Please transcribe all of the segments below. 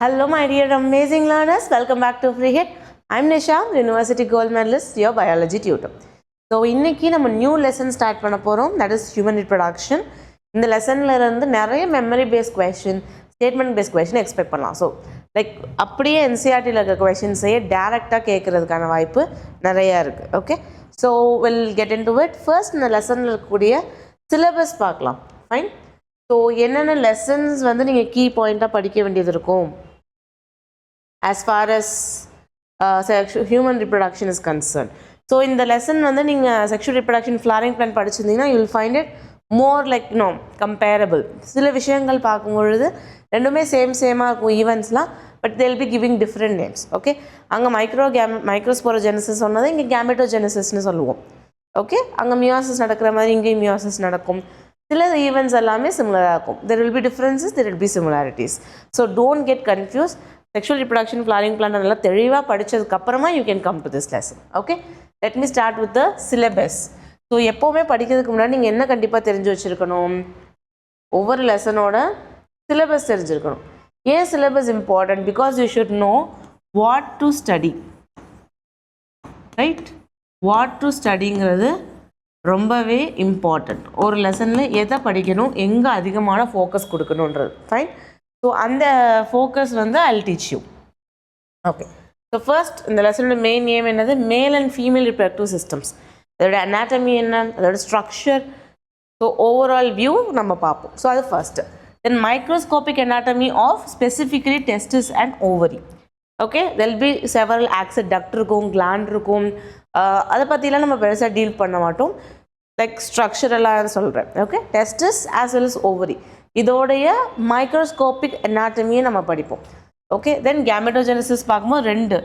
Hello my dear amazing learners, welcome back to Free Hit. I'm Nisha, University Gold Medalist, your biology tutor. So இன்னைக்கு நம்ம new lesson start பண்ண போகிறோம், that is human reproduction. இந்த லெசனில் இருந்து நிறைய memory based question, statement based question expect பண்ணலாம். So like அப்படியே என்சிஆர்டியில் இருக்க கொஷின்ஸையே டேரெக்டாக கேட்குறதுக்கான வாய்ப்பு நிறையா இருக்குது. Okay, so will get into it. First இந்த லெசனில் இருக்கக்கூடிய சிலபஸ் பார்க்கலாம். ஃபைன். ஸோ என்னென்ன லெசன்ஸ் வந்து நீங்கள் கீ பாயிண்ட்டாக படிக்க வேண்டியது இருக்கும் as far as human reproduction is concerned. So in the lesson வந்து நீங்கள் sexual reproduction flowering plant படிச்சிருந்தீங்கன்னா you will find it more like comparable. சில விஷயங்கள் பார்க்கும்பொழுது ரெண்டுமே சேமாக இருக்கும் ஈவெண்ட்ஸ்லாம், but they will be giving different names. Okay, அங்கே மைக்ரோஸ்போரோஜெனசிஸ் சொன்னது இங்கே கேமெட்டோஜெனசிஸ்னு சொல்லுவோம். ஓகே, அங்கே மியோசிஸ் நடக்கிற மாதிரி இங்கேயும் மியோசிஸ் நடக்கும். சில ஈவெண்ட்ஸ் எல்லாமே சிமிலராக இருக்கும். there will be differences, there will be similarities. So don't get confused. Sexual reproduction flowering plant நல்லா தெளிவாக படித்ததுக்கப்புறமா you can come to this lesson. Okay, let me start with the syllabus. So எப்போவுமே படிக்கிறதுக்கு முன்னாடி நீங்கள் என்ன கண்டிப்பாக தெரிஞ்சு வச்சுருக்கணும், ஒவ்வொரு லெசனோட சிலபஸ் தெரிஞ்சிருக்கணும். ஏன் syllabus important? Because you should know what to study. Right, what to ஸ்டடிங்கிறது ரொம்பவே இம்பார்ட்டண்ட். ஒரு லெசனில் எதை படிக்கணும், எங்கே அதிகமான ஃபோக்கஸ் கொடுக்கணுன்றது. ஃபைன். ஸோ அந்த ஃபோக்கஸ் வந்து I'll teach you. Okay, so first இந்த லெசனோட மெயின் ஏம் என்னது, male and female reproductive systems, அதோட அனாட்டமி என்ன, அதோட ஸ்ட்ரக்சர், ஸோ ஓவரால் வியூ நம்ம பார்ப்போம். ஸோ அது first. Then microscopic anatomy of specifically testis and ovary. Okay, there'll be several accessory duct இருக்கும், கிளாண்ட் இருக்கும், அதை பற்றிலாம் நம்ம பெருசாக டீல் பண்ண மாட்டோம். லைக் ஸ்ட்ரக்சரெல்லாம் சொல்கிறேன். Okay, testis as well as ovary, இதோடைய மைக்ரோஸ்கோபிக் அனாட்டமியை நம்ம படிப்போம். ஓகே, தென் கேமெட்டோஜெனசிஸ் பார்க்கும்போது ரெண்டு,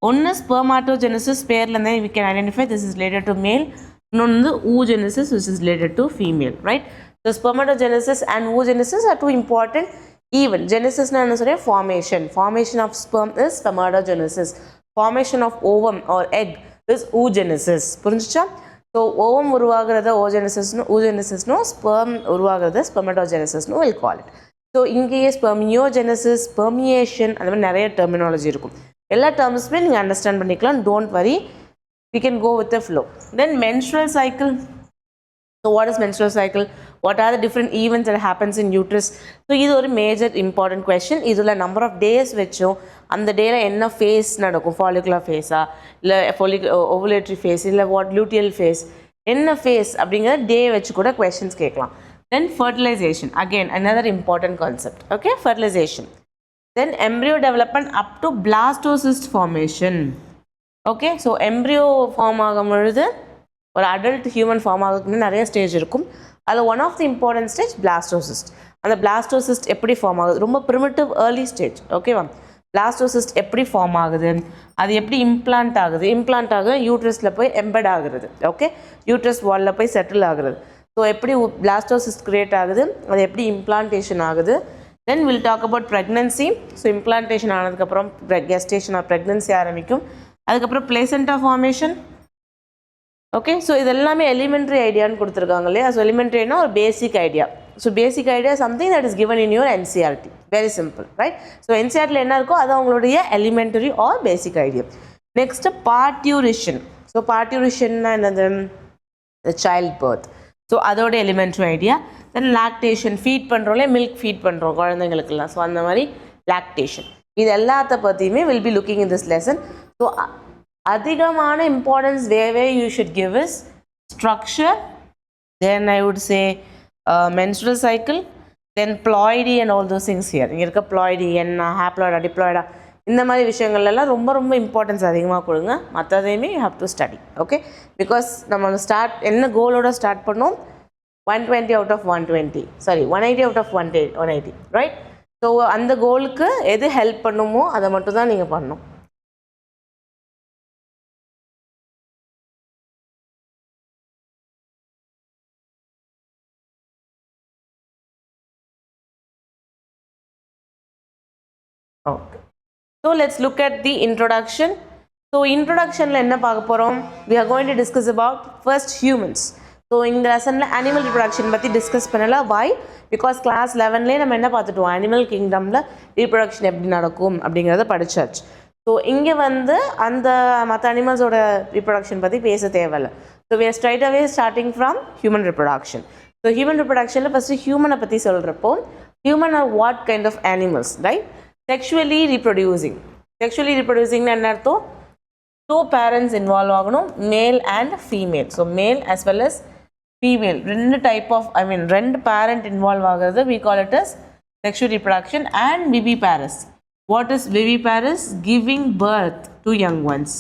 ஒன்று ஸ்பெர்மாட்டோஜெனசிஸ், பேர்லேருந்தே we can identify this is related to male, இன்னொன்று oogenesis which is related to female. right, so spermatogenesis and oogenesis are two important event. genesisனா என்ன சொல்கிறேன், formation of sperm is spermatogenesis, formation of ovum or egg is oogenesis. புரிஞ்சுச்சா? So ovum உருவாகிறத oogenesisனோ sperm உருவாகிறத ஸ்பெர்மட்டோஜெனசிஸ்னு will call it. So இங்கேயே spermiogenesis, permeation, அந்த மாதிரி நிறைய டெர்மினாலஜி இருக்கும். எல்லா டேர்ம்ஸுமே நீங்கள் அண்டர்ஸ்டாண்ட் பண்ணிக்கலாம். Don't worry, we can go with the flow. Then menstrual cycle. So what is menstrual cycle? What are the different events that happens in uterus? So இது ஒரு மேஜர் இம்பார்ட்டன்ட் கொஸ்டின். இதில் number of days வச்சோம், அந்த டேயில் என்ன phase நடக்கும், follicular ஃபேஸா இல்லை ஓவுலேட்ரி ஃபேஸ் இல்லை லியூட்டியல் ஃபேஸ், என்ன ஃபேஸ் அப்படிங்கிறத டே வச்சு கூட கொஸ்டின்ஸ் கேட்கலாம். Then fertilization, again another important concept. Okay, fertilization. Then embryo development up to blastocyst formation. Okay, so embryo form ஆகும் பொழுது ஒரு அடல்ட் ஹியூமன் ஃபார்ம் ஆகுதுன்னு நிறைய ஸ்டேஜ் இருக்கும். அதில் one of the important stage blastocyst. அந்த பிளாஸ்டோசிஸ்ட் எப்படி ஃபார்ம் ஆகுது, ரொம்ப ப்ரிமிட்டிவ் ஏர்லி ஸ்டேஜ். ஓகேவா, பிளாஸ்டோசிஸ்ட் எப்படி ஃபார்ம் ஆகுது, அது எப்படி இம்ப்ளான்ட் ஆகுது யூட்ரஸில் போய் எம்பெட் ஆகுறது. ஓகே, யூட்ரஸ் வாலில் போய் செட்டில் ஆகுறது. ஸோ எப்படி பிளாஸ்டோசிஸ்ட் கிரியேட் ஆகுது, அது எப்படி இம்ப்ளான்டேஷன் ஆகுது. Then will talk about pregnancy. So implantation ஆனதுக்கப்புறம் கெஸ்டேஷன் ஆஃப் ப்ரெக்னன்சி ஆரம்பிக்கும். அதுக்கப்புறம் பிளேசென்டா ஃபார்மேஷன். ஓகே, ஸோ இது எல்லாமே எலிமெண்ட்ரி ஐடியான்னு கொடுத்துருக்காங்க இல்லையா. ஸோ எலிமெண்ட்ரினா ஒரு basic idea. So basic idea something that is given in your NCERT. Very simple. Right, so என்சிஆர்டியில் என்ன இருக்கோ அது அவங்களுடைய elementary or basic idea. Next parturition. So பார்ட்யூரிஷன்னா என்னது, சைல்ட் பர்த். ஸோ அதோட elementary idea. Then lactation, feed பண்ணுறோம்ல, milk feed பண்ணுறோம் குழந்தைங்களுக்குலாம். ஸோ அந்த மாதிரி லாக்டேஷன், இது எல்லாத்த பற்றியுமே will be looking in this lesson. So அதிகமான importance way you should give is structure, then I would say menstrual cycle, then ploidy and all those things here. இங்கே இருக்க ploidy என்ன, haploid, diploid, இந்த மாதிரி விஷயங்கள்லாம் ரொம்ப இம்பார்ட்டன்ஸ் அதிகமாக கொடுங்க. மற்றதையுமே you have to study. Okay, because நம்ம என்ன கோலோட ஸ்டார்ட் பண்ணோம், 120 out of 120, sorry 180 out of 180. Right, so அந்த கோலுக்கு எது ஹெல்ப் பண்ணுமோ அதை மட்டும் தான் நீங்கள் பண்ணணும். Okay, so let's look at the introduction. So introduction la enna paaka porom, we are going to discuss about first humans. So இந்த லெசனில் அனிமல் ரிப்ரொடக்ஷன் பற்றி டிஸ்கஸ் பண்ணலாம். வாய்? பிகாஸ் கிளாஸ் 11லேயே நம்ம என்ன பார்த்துட்டோம், அனிமல் கிங்டமில் ரீப்ரொடக்ஷன் எப்படி நடக்கும் அப்படிங்கிறத படித்தாச்சு. ஸோ இங்கே வந்து அந்த மற்ற அனிமல்ஸோட ரீப்ரொடக்ஷன் பற்றி பேச தேவையில்லை. So we are straight away starting from human reproduction. So human ரிப்ரொடக்ஷனில் ஃபஸ்ட்டு ஹியூமனை பற்றி சொல்கிறப்போ, human are what kind of animals, right? Sexually reproducing. Sexually reproducing என்ன அர்த்தம்? 2 parents involve ஆகணும், male and female. So male as well as female. ரெண்டு type of, ரெண்டு parent involve ஆகிறது, we call it as sexual reproduction. And viviparous. What is viviparous? Giving birth to young ones.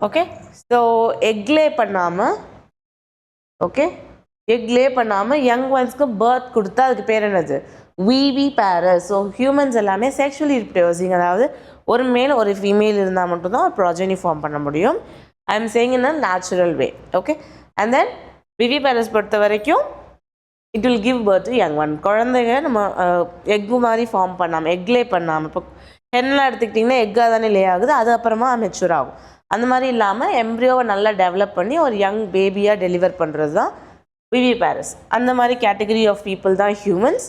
Okay, so எக்லே பண்ணாமல், okay, எக்லே பண்ணாமல் young ஒன்ஸ்க்கு birth கொடுத்தா அதுக்கு பேர் என்னது? விவிபேரஸ். So humans எல்லாமே செக்ஷுவலி ரிப்ரொடியூசிங், அதாவது ஒரு மேல் ஒரு ஃபீமேல் இருந்தால் மட்டும்தான் ஒரு ப்ராஜெனி ஃபார்ம் பண்ண முடியும். I am saying in a natural way. Okay, and then விவிபேரஸ் பொறுத்த வரைக்கும் it will give birth to young one. குழந்தைங்க நம்ம எக்கு மாதிரி ஃபார்ம் பண்ணாமல், எக்லே பண்ணாமல், இப்போ ஹென்லாம் எடுத்துக்கிட்டிங்கன்னா எக்காக தானே லே ஆகுது, அது அப்புறமா மெச்சூர் ஆகும். அந்த மாதிரி இல்லாமல் எம்ப்ரியோவை நல்லா டெவலப் பண்ணி ஒரு யங் பேபியாக டெலிவர் பண்ணுறது தான் விவிபேரஸ். அந்த மாதிரி கேட்டகரி ஆஃப் பீப்புள் தான் ஹியூமன்ஸ்.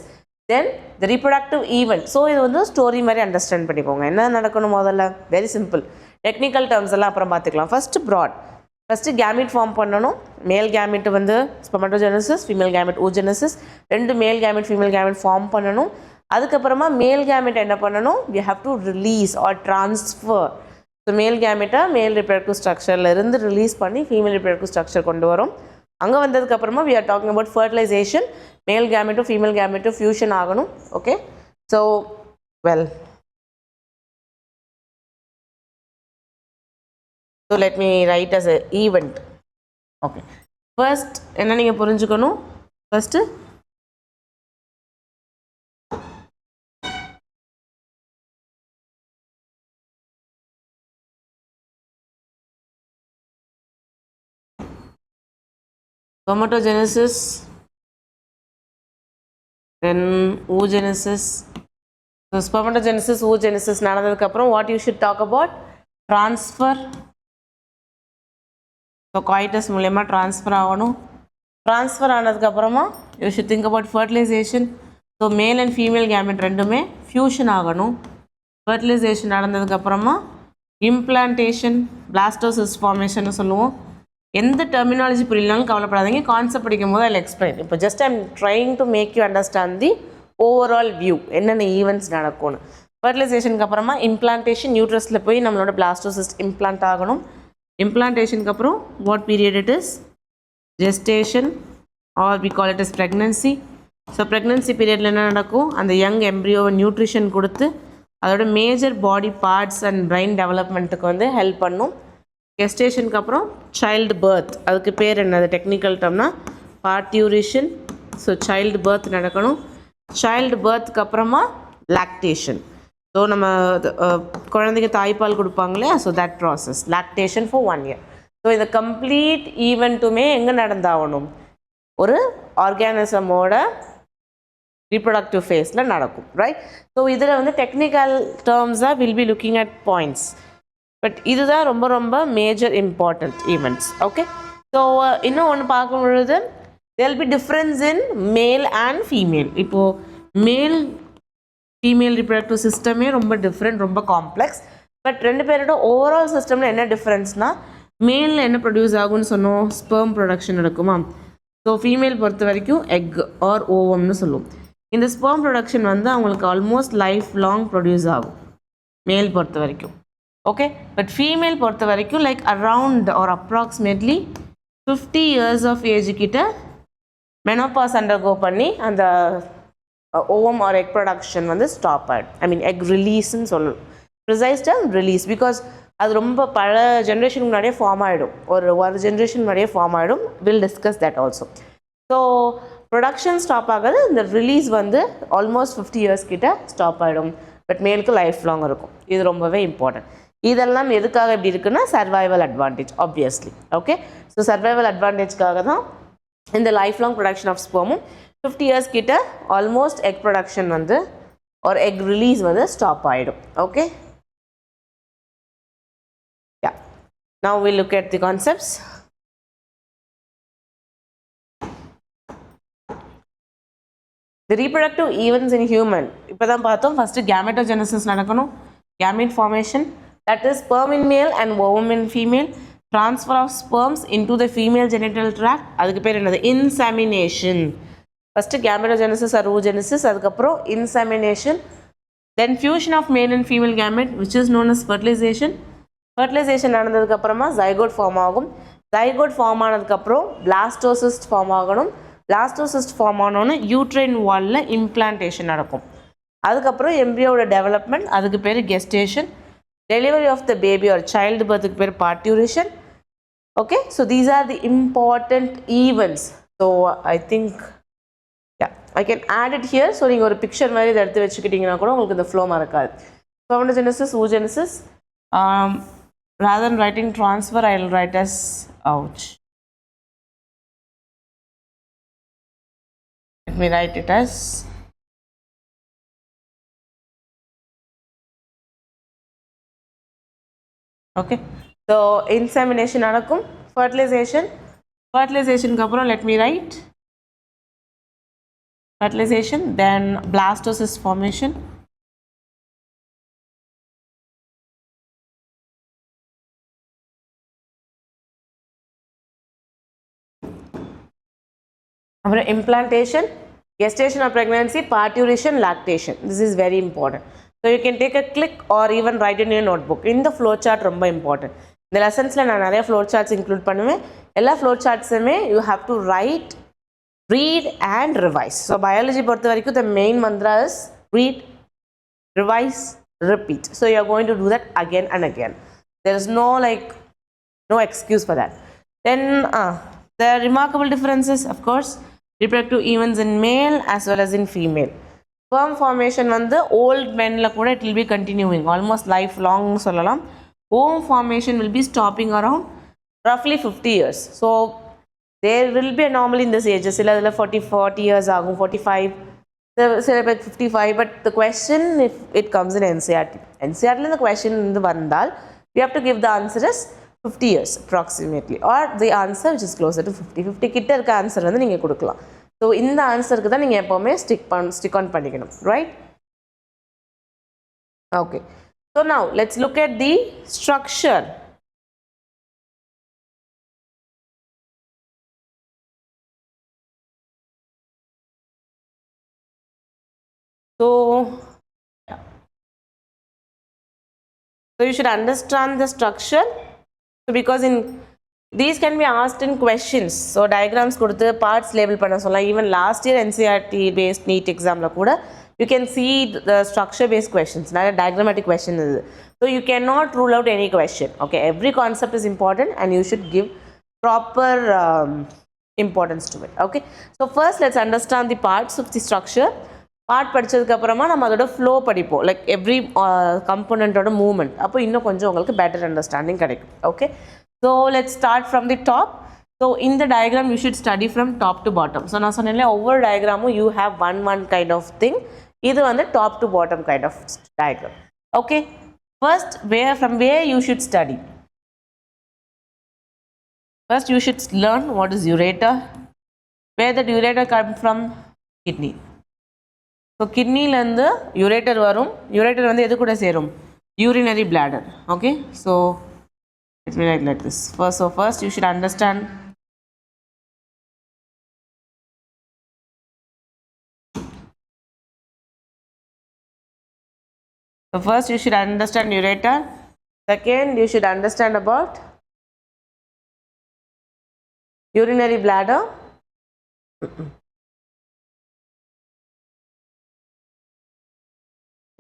தென் த ரீப்ரொடக்டிவ் ஈவெண்ட். ஸோ இது வந்து ஸ்டோரி மாதிரி அண்டர்ஸ்டாண்ட் பண்ணிக்கோங்க. என்ன நடக்கணும் முதல்ல? Very simple. டெக்னிக்கல் டேர்ம்ஸ் எல்லாம் அப்புறம் பார்த்துக்கலாம். First broad. First gamete form பண்ணணும். மேல் கேமிட் வந்து ஸ்பெர்மட்டோஜெனசிஸ், ஃபீமேல் கேமிட் oogenesis. 2 மேல் கேமிட் ஃபீமேல் கேமிட் ஃபார்ம் பண்ணணும். அதுக்கப்புறமா மேல் கேமிட் என்ன பண்ணணும்? We have to release or transfer. So male கேமிட்டை மேல் ரிப்ரொடக்டிவ் ஸ்ட்ரக்சரில் இருந்து ரிலீஸ் பண்ணி ஃபீமேல் ரிப்ரொடக்டிவ் ஸ்ட்ரக்சர் கொண்டு வரும். அங்கே வந்ததுக்கப்புறமா we are talking about fertilization. Male கேமிட்டும் ஃபீமேல் கேமிட்டும் ஃபியூஷன் ஆகணும். Okay, so well, so let me write as a event. Okay, first என்ன நீங்கள் புரிஞ்சுக்கணும்? First spermatogenesis, then oogenesis. So spermatogenesis, oogenesis நடந்ததுக்கு அப்புறம் what you should talk about? Transfer. So coitus மூலமா transfer ஆகணும். Transfer ஆனதுக்கு அப்புறமா you should think about fertilization. So male and female gamete ரெண்டுமே fusion ஆகணும். Fertilization நடந்ததுக்கு அப்புறமா implantation, blastocyst formation சொல்லுவோம். எந்த டெர்மினாலஜி புரியலனாலும் கவலைப்படாதீங்க, கான்செப்ட் படிக்கும் போது அதில் எக்ஸ்பிளைன். இப்போ just I'm trying to make you understand the overall view, என்னென்ன ஈவெண்ட்ஸ் நடக்கும்னு. ஃபர்டிலைசேஷனுக்கு அப்புறமா இம்ப்ளான்டேஷன், நியூட்ரஸில் போய் நம்மளோட பிளாஸ்டோசிஸ்ட் இம்ப்ளான்ட் ஆகணும். இம்ப்ளான்டேஷனுக்கு அப்புறம் what period it is? Gestation or we call it is pregnancy. So pregnancy பீரியடில் என்ன நடக்கும்? அந்த யங் எம்ப்ரியோவை நியூட்ரிஷன் கொடுத்து அதோட major body parts and brain டெவலப்மெண்ட்டுக்கு வந்து ஹெல்ப் பண்ணும். கெஸ்டேஷனுக்கு அப்புறம் சைல்டு பர்த், அதுக்கு பேர் என்னது டெக்னிக்கல் டேர்ம்னா பார்ட்யூரிஷன். ஸோ சைல்டு பர்த் நடக்கணும். சைல்டு பர்த்துக்கு அப்புறமா லாக்டேஷன். ஸோ நம்ம குழந்தைக்கு தாய்ப்பால் கொடுப்பாங்களே, so that process lactation for 1 year. So இந்த கம்ப்ளீட் ஈவெண்ட்டுமே எங்கே நடந்தாகணும்? ஒரு ஆர்கானிசமோட ரீப்ரொடக்டிவ் ஃபேஸில் நடக்கும், ரைட்? ஸோ இதில் வந்து டெக்னிக்கல் டேர்ம்ஸாக will be looking at points. But இதுதான் ரொம்ப ரொம்ப major important events. Okay, so இன்னும் ஒன்று பார்க்கும் பொழுது there will be difference in male and female. இப்போது மேல் ஃபீமேல் ரிப்ரொடக்டிவ் சிஸ்டமே ரொம்ப டிஃப்ரெண்ட், ரொம்ப காம்ப்ளெக்ஸ். பட் ரெண்டு பேரோட ஓவரால் சிஸ்டமில் என்ன டிஃப்ரென்ஸ்னால், மேலில் என்ன ப்ரொடியூஸ் ஆகும்னு சொன்னோம்? ஸ்பெர்ம் ப்ரொடக்ஷன் நடக்குமா? ஸோ ஃபீமேல் பொறுத்த வரைக்கும் எக் ஆர் ஓவம்னு சொல்லுவோம். இந்த ஸ்பெர்ம் ப்ரொடக்ஷன் வந்து அவங்களுக்கு ஆல்மோஸ்ட் லைஃப் லாங் ப்ரொடியூஸ் ஆகும் மேல் பொறுத்த வரைக்கும். ஓகே, பட் ஃபீமேல் பொறுத்த வரைக்கும் like around or approximately 50 years of age கிட்ட மெனோபாஸ் அண்டர்கோ பண்ணி அந்த ஓவம் ஆர் எக் ப்ரொடக்ஷன் வந்து ஸ்டாப் ஆகிடும். ஐ மீன் எக் ரிலீஸ்ன்னு சொல்லணும். ப்ரிசைஸ் டேர்ம் ரிலீஸ், பிகாஸ் அது ரொம்ப பல ஜென்ரேஷன் முன்னாடியே ஃபார்ம் ஆகிடும், ஒரு ஜென்ரேஷன் முன்னாடியே ஃபார்ம் ஆகிடும். Will discuss that also. So production stop ஆகாது, இந்த ரிலீஸ் வந்து ஆல்மோஸ்ட் 50 years கிட்ட ஸ்டாப் ஆகிடும். பட் மேலுக்கு லைஃப் லாங் இருக்கும். இது ரொம்பவே இம்பார்ட்டன்ட். இதெல்லாம் எதுக்காக இப்படி இருக்குன்னா survival advantage obviously. Okay, so survival அட்வான்டேஜ்க்காக தான் இந்த லைஃப் லாங் ப்ரொடக்ஷன் ஆஃப் ஸ்பெர்மும் 50 years கிட்ட ஆல்மோஸ்ட் எக் ப்ரொடக்ஷன் வந்து or egg release வந்து ஸ்டாப் ஆகிடும். Okay, yeah. Now we look at the concepts. The reproductive events in human, இப்போ தான் பார்த்தோம். ஃபஸ்ட்டு gametogenesis நடக்கணும், gamete formation, that is sperm in male and ovum in female, transfer of sperms into the female genital tract, அதுக்கு பேர் என்னது, insemination. First gametogenesis or oogenesis, அதுக்கப்புறம் insemination, then fusion of male and female gamete which is known as fertilization. fertilization நடந்ததுக்கப்புறமா zygote form ஆகும். zygote form ஆனதுக்கப்புறம் blastocyst form ஆகணும். blastocyst form ஆனோன்னு uterine wall implantation நடக்கும். அதுக்கப்புறம் embryoட development, அதுக்கு பேர் gestation, delivery of the baby or child birthக்கு பேர் parturition. Okay, so these are the important events. So I think yeah, I can add it here. So நீங்கள் ஒரு picture மாதிரி இதை எடுத்து வச்சுக்கிட்டிங்கன்னா கூட உங்களுக்கு இந்த flow மறக்காது. Spermatogenesis, oogenesis, rather than writing transfer, I will write as ouch. Let me write it as okay. So insemination நடக்கும், fertilization, fertilization அப்புறம் let me write fertilization, then blastocyst formation, அப்புறம் implantation, gestation of pregnancy, parturition, lactation. This is very important. So you can take a click or even write in your notebook. இந்த flow chart ரொம்ப important. இந்த lessonsல நான் நிறைய flow charts include பண்ணுவேன். எல்லா flow chartsமே you have to write, read and revise. So biology பொறுத்த வரைக்கும் the main mantra is read, revise, repeat. So you are going to do that again and again. There is no excuse for that. Then the remarkable differences, of course, reproductive events in male as well as in female. Sperm formation வந்து old menல கூட it will be continuing almost lifelong சொல்லலாம். Ovum formation will be stopping around roughly 50 years. So there will be a anomaly in this age. சில இதில் 40 years ஆகும், 45, சில பேர் 55. But the question, if it comes in NCERT, இந்த question வந்து வந்தால் we have to give the answer as 50 years approximately, or the answer which is closer to 50 கிட்ட இருக்க ஆன்சர் வந்து நீங்கள் கொடுக்கலாம். ஸோ இந்த ஆன்சருக்கு தான் நீங்கள் எப்போவுமே ஸ்டிக் ஆன் பண்ணிக்கணும், right? Okay, so now let's look at the structure. So you should understand the structure. So because in these can be asked in questions. So diagrams கொடுத்து parts label பண்ண சொல்லலாம். Even last year NCERT based NEET examல கூட you can see the structure based questions. நிறைய diagrammatic question இது. So you cannot rule out any question. Okay, every concept is important and you should give proper importance to it. Okay, so first let's understand the parts of the structure. Part படித்ததுக்கப்புறமா நம்ம அதோட flow படிப்போம், like every கம்போனண்ட்டோட movement. அப்போ இன்னும் கொஞ்சம் உங்களுக்கு better understanding கிடைக்கும். Okay, so let's start from the top. So இந்த diagram you should study from top to bottom. So நான் சொன்னேன்ல ஒவ்வொரு டயக்ராமும் you have one kind of thing. இது வந்து top to bottom kind of diagram. Okay, first from where you should study. First you should learn what is ureter. Where that ureter come from? Kidney. So கிட்னிலேருந்து ureter வரும். Ureter வந்து எது கூட சேரும்? Urinary bladder. Okay, so it's me like this. First you should understand ureter. Second, you should understand about urinary bladder.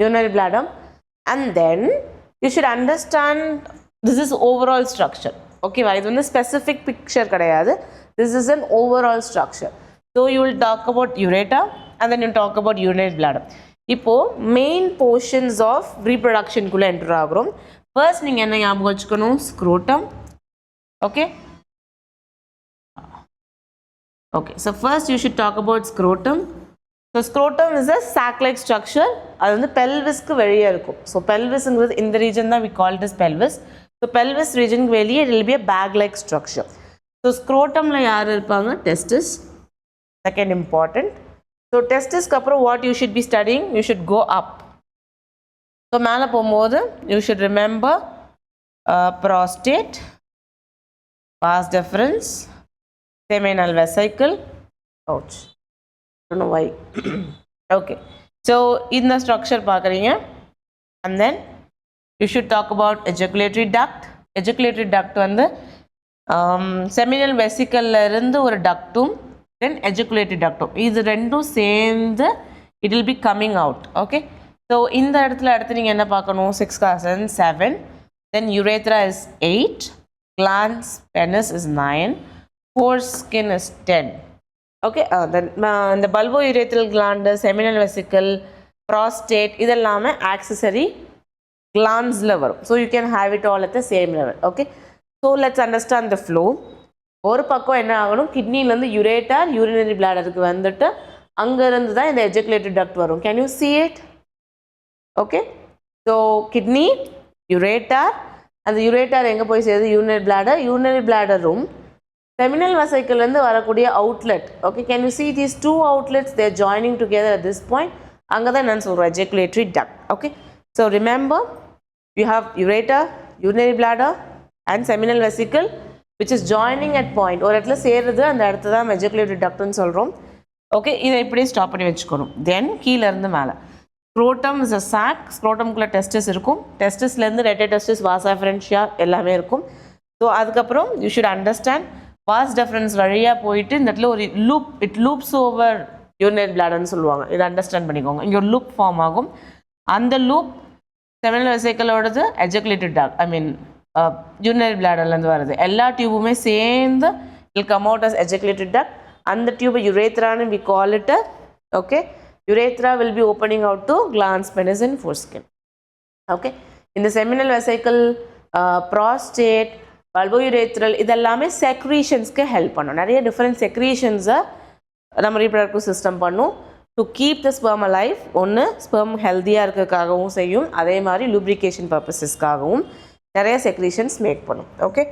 Urinary bladder, and then you should understand this is overall structure. Okay, இது வந்து specific picture கிடையாது. This is an overall structure. So you will talk about ureter and then you talk about urinary bladder. இப்போ main portions of reproduction குள்ள enter ஆகுறோம். First நீங்க என்ன ஞாபகம் வச்சுக்கணும்? scrotum. Okay, Okay, so first you should talk about scrotum. So scrotum is a sac-like structure. அது வந்து pelvisக்கு வெளியே இருக்கும். So pelvisங்கிறது இந்த region தான் we call it as pelvis. So pelvis region வெளியே it will be a bag-like structure. So scrotumல யார் இருப்பாங்க? Testis. Second important. So testisக்கு அப்புறம் what you should be studying? You should go up. So மேலே போகும்போது you should remember prostate, vas deferens, seminal vesicle. Ouch. I don't know why. Okay. So in the structure பார்க்குறீங்க. And then you should talk about ejaculatory duct. Ejaculatory duct வந்து seminal vesicle இருந்து ஒரு ductum, then ejaculatory ductum. இது ரெண்டும் சேர்ந்து it will be coming out. Okay. So இந்த இடத்துல அடுத்து நீங்கள் என்ன பார்க்கணும்? 6 carson 7. Then urethra is 8. Glans penis is 9. Foreskin is 10. Okay. Then the bulbourethral gland, seminal vesicle, prostate இதெல்லாமே accessory glandsல வரும். So you can have it all at the same level. Okay. So let's understand the flow. ஒரு பக்கம் என்ன ஆகணும்? கிட்னிலேருந்து ureter, urinary bladderக்கு வந்துட்டு அங்கேருந்து தான் இந்த ejaculatory duct வரும். Can you see it? Okay. So kidney, ureter, and the ureter எங்கே போய் சேருது? urinary bladder room. Seminal vesicle வந்து வரக்கூடிய outlet. Okay. Can you see these two outlets? They are joining together at this point. அங்கே தான் நான் சொல்கிறேன் ejaculatory duct. Okay. So remember, you have ureter, urinary bladder, and seminal vesicle, which is joining at point. ஒரு இடத்துல சேருது, அந்த இடத்துல தான் ejaculatory ductனு சொல்கிறோம். ஓகே, இதை இப்படியே ஸ்டாப் பண்ணி வச்சுக்கணும். தென் கீழே இருந்து மேலே scrotum is a sac. scrotumக்குள்ளே testis இருக்கும். testisலேருந்து rete testis, vas efferentia எல்லாமே இருக்கும். ஸோ அதுக்கப்புறம் you should understand vas deferens வழியாக போயிட்டு இந்த இடத்துல ஒரு loop, it loops over urinary bladderன்னு சொல்லுவாங்க. இதை அண்டர்ஸ்டாண்ட் பண்ணிக்கோங்க. இங்கே ஒரு லூப் ஃபார்ம் ஆகும். அந்த லூப் செமினல் வெசிக்கலோடது ejaculatory duct, ஐ மீன் urinary bladderலேருந்து வருது. எல்லா டியூபுமே சேர்ந்து will come out as ejaculatory duct. அந்த டியூபை யுரேத்ரான்னு we call it a, okay, urethra will be opening out to glans, penis and foreskin. Okay. இந்த seminal vesicle, prostate, bulbourethral இதெல்லாமே secretionsக்கு help பண்ணும். நிறைய different செக்ரீஷன்ஸை நம்ம ரீப்ரடக்டிவ் சிஸ்டம் பண்ணும் to keep the sperm alive. ஒன்று sperm ஹெல்த்தியாக இருக்கிறதுக்காகவும் செய்யும், அதே மாதிரி லூப்ரிகேஷன் பர்பஸஸ்க்காகவும் நிறைய செக்ரீஷன்ஸ் மேக் பண்ணும். ஓகே.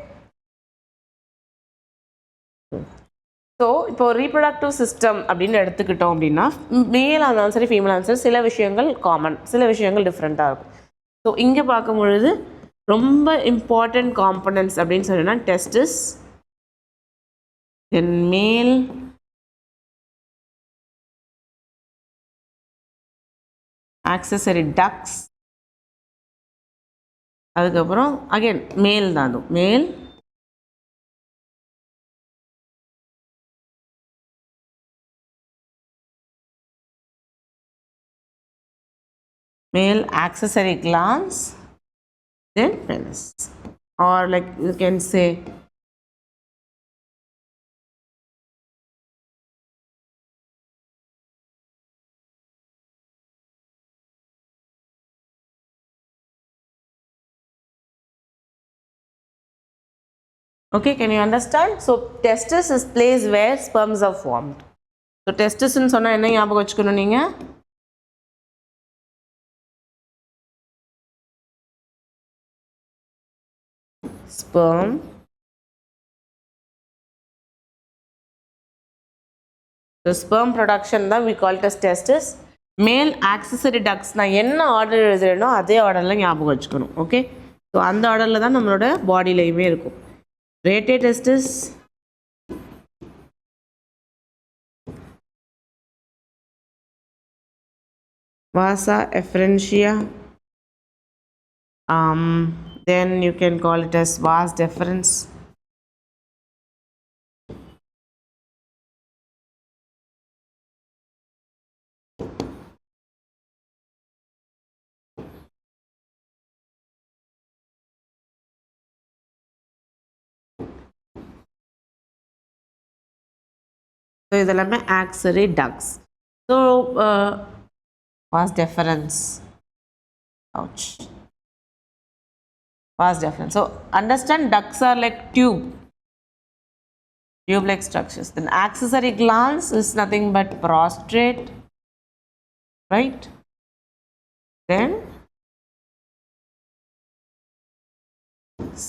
ஸோ இப்போ ரீப்ரடக்டிவ் சிஸ்டம் அப்படின்னு எடுத்துக்கிட்டோம் அப்படின்னா மேலாக இருந்தாலும் சரி ஃபீமேலாக இருந்தாலும் சரி சில விஷயங்கள் காமன், சில விஷயங்கள் டிஃப்ரெண்ட்டாக இருக்கும். ஸோ இங்கே பார்க்கும் பொழுது ரொம்ப இம்பார்ட்டண்ட் காம்பனன்ட்ஸ் அப்படின்னு சொன்னோன்னா டெஸ்டிஸ், தென் மேல் ஆக்சசரி டக்ஸ், அதுக்கப்புறம் அகெயின் மேல் தான், அதுவும் மேல் male accessory glands, then penis, or like you can say okay, can you understand? So testis is place where sperms are formed. So testis ன்னு சொன்னா என்ன ஞாபகம் வச்சுக்கணும் நீங்க? sperm, the sperm production தான் we call it as testis. male accessory ducts நான் என்ன order எழுதுறேனோ அதே ஆர்டரில் ஞாபகம் வச்சுக்கணும். ஓகே. ஸோ அந்த ஆர்டரில் தான் நம்மளோட பாடியிலையுமே இருக்கும். rete testis, vasa efferentia, then you can call it as vas deferens, so இதெல்லாமே accessory ducts. So vas deferens, ouch, vas deferens. So understand ducts are like tube. tube-like structures. Then accessory glands is nothing but prostate, right? Then